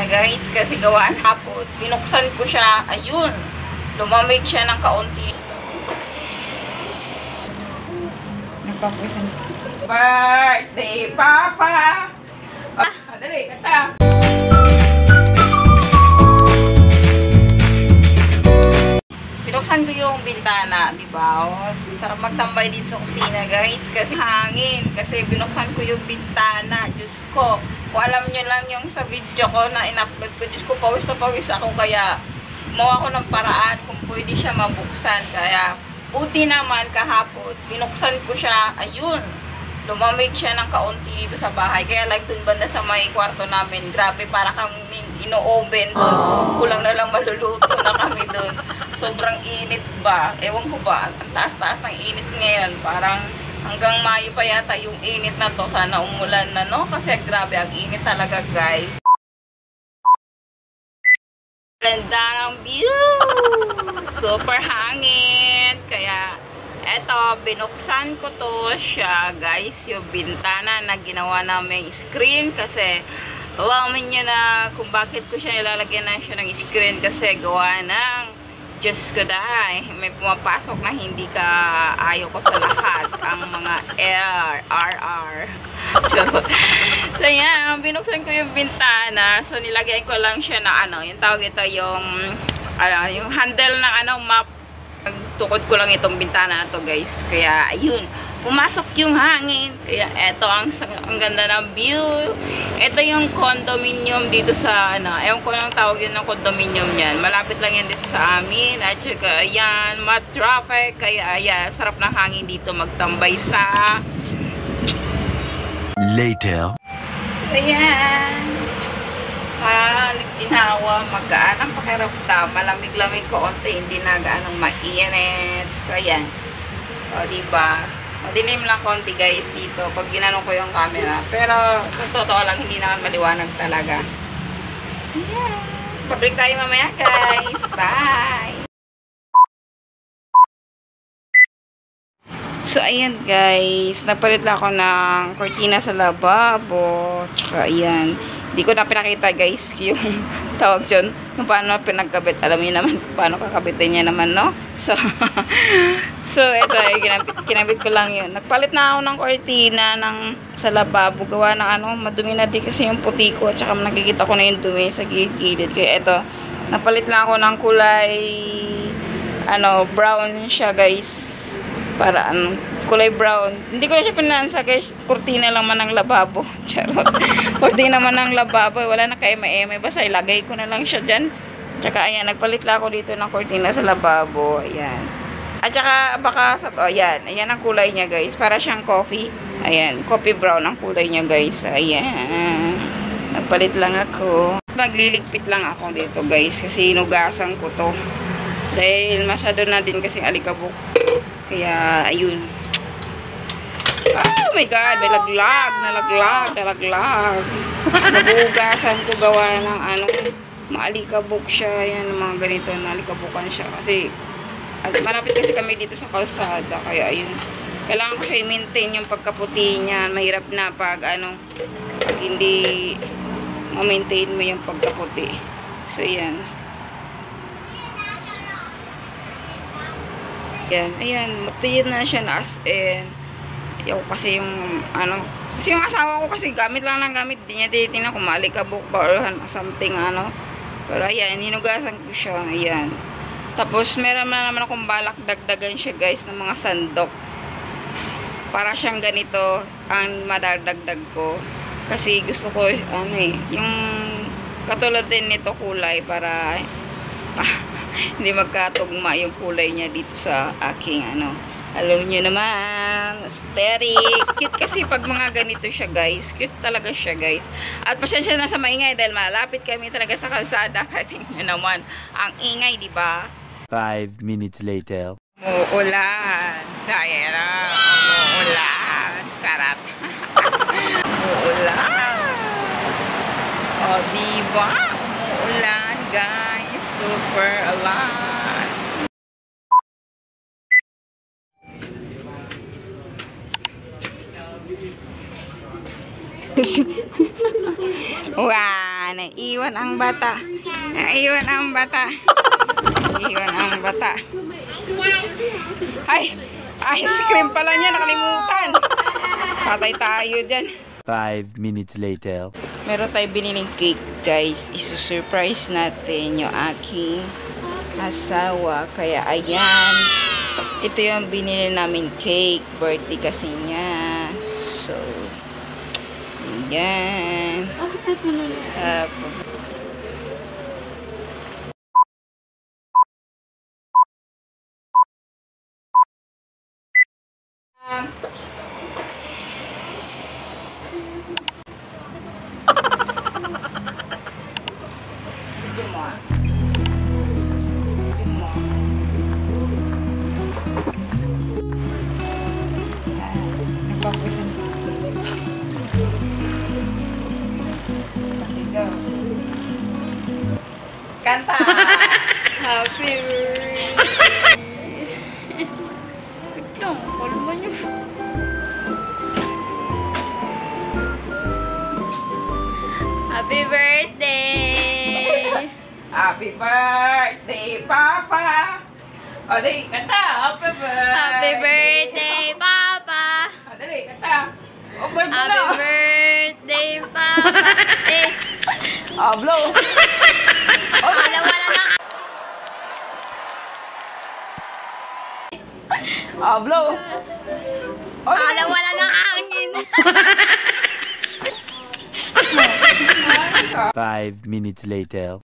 kusina guys kasi gawaan hapon. Binuksan ko siya, ayun, lumamig siya ng kaunti. Nagpapuisan. Birthday, Papa! Dali, kata! Binuksan ko yung bintana, di ba? Oh, sarap magtambay din sa kusina, guys. Kasi hangin. Kasi binuksan ko yung bintana. Diyos ko. Kung alam nyo lang yung sa video ko na in-upload ko, Diyos ko, pawis na pawis ako. Kaya, gumawa ko ng paraan kung pwede siya mabuksan. Kaya, buti naman kahapon, binuksan ko siya. Ayun. Lumamig siya ng kaunti dito sa bahay. Kaya lang dun banda sa may kwarto namin. Grabe, para kaming ino-oven dun. Kulang na lang maluluto na kami dun. Sobrang init ba? Ewan ko ba? Ang taas-taas ng init ngayon. Parang hanggang Mayo pa yata yung init na to. Sana umulan na, no? Kasi grabe, ang init talaga, guys. Ganda ng view! Super hangin. Kaya, eto, binuksan ko to siya, guys, yung bintana na ginawa namin screen kasi alamin nyo na kung bakit ko siya nilalagyan na siya ng screen kasi gawa ng Diyos ko dahil may pumapasok na hindi ka ayaw ko sa lahat ang mga RR. So yan, binuksan ko yung bintana, so nilagyan ko lang siya na ano, yung tawag ito yung handle ng map. Tukod ko lang itong bintana na to, guys. Kaya, ayun. Pumasok yung hangin. Kaya, eto ang ganda ng view. Ito yung condominium dito sa, ewan ko lang tawag yun ng condominium yan. Malapit lang yan dito sa amin. At saka, ayan, traffic. Kaya, ayan, sarap ng hangin dito magtambay sa later. So, ayan. Ginawa, magaan ang pakiramdam, malamig-lamig ko onte, hindi na gaanong mainit. So, ayan. O, diba? Madilim lang konti, guys, dito pag ginanong ko yung camera. Pero, kung totoo lang, hindi naman maliwanag talaga. Ayan. Pabrik tayo mamaya, guys. Bye! So, ayan, guys. Nagpalit lang ako ng cortina sa lababo. Tsaka, ayan. Hindi ko na pinakita, guys, yung tawag dyan, kung paano pinagkabit. Alam niyo naman kung paano kakabitin niya naman, no? So, ito, kinabit ko lang yun. Nagpalit na ako ng cortina sa lababo. Gawa ng madumi na din kasi yung puti ko. At saka nakikita ko na yung dumi sa gilid. Kaya ito, napalit lang ako ng kulay, brown siya, guys. Para, kulay brown. Hindi ko na siya pinansa, guys. Kurtina lang man ng lababo. Charot. Kurtina naman ng lababo. Wala na kaema-ema. Basta ilagay ko na lang siya dyan. Tsaka, ayan. Nagpalit lang ako dito ng kurtina sa lababo. Ayan. At saka, baka, ayan. Ayan ang kulay niya, guys. Para siyang coffee. Ayan. Coffee brown ang kulay niya, guys. Ayan. Nagpalit lang ako. Magliligpit lang ako dito, guys. Kasi inugasan ko to. Dahil masyado na din kasi alikabok. Kaya, ayun. Oh my God, may nalaglag. Nabugasan ko gawa ng maalikabok siya. Yan, mga ganito, nalikabukan siya. Kasi, malapit kasi kami dito sa kalsada. Kaya, ayun. Kailangan ko siya i-maintain yung pagkaputi niya. Mahirap na pag hindi ma-maintain mo yung pagkaputi. So, yan. Ayan, matuyin na siya na as in. Ayaw kasi yung, kasi yung asawa ko kasi gamit lang ng gamit. Di niya tinitingnan kung maalikabok ba or something, Pero ayan, hinugasan ko siya, ayan. Tapos, meron na naman akong balak dagdagan siya, guys, ng mga sandok. Para siyang ganito, ang madadagdag ko. Kasi gusto ko, yung katulad din nito kulay para, hindi magkatugma yung kulay niya dito sa aking alam nyo naman, aesthetic. Cute kasi pag mga ganito siya, guys. Cute talaga siya, guys. At pasensya na sa maingay dahil malapit kami talaga sa kalsada. Kahit nyo naman ang ingay, di ba? 5 minutes later. Uulan. Diana, uulan. Karat. Uulan. O, diba? Uulan, guys. Super ulan. naiwan ang bata. Naiwan ang bata. Naiwan ang bata. Ay, ice cream pala niya, nakalimutan. Patay tayo dyan. 5 minutes later. Meron tayo biniling cake, guys. Isusurprise natin yung aking asawa. Kaya, ayan. Ito yung binili namin cake. Birthday kasi niya. So, ayan. Kanta! Happy birthday! Ito, kalma niyo. Happy birthday! Happy birthday, Papa! O, dali, kanta! Happy birthday! Happy birthday, Papa! O, dali, kanta! O, birthday Happy na! birthday, Papa! Eh, O, blow! O, alam wala na. O, blow! O, Alam wala ng hangin. 5 minutes later.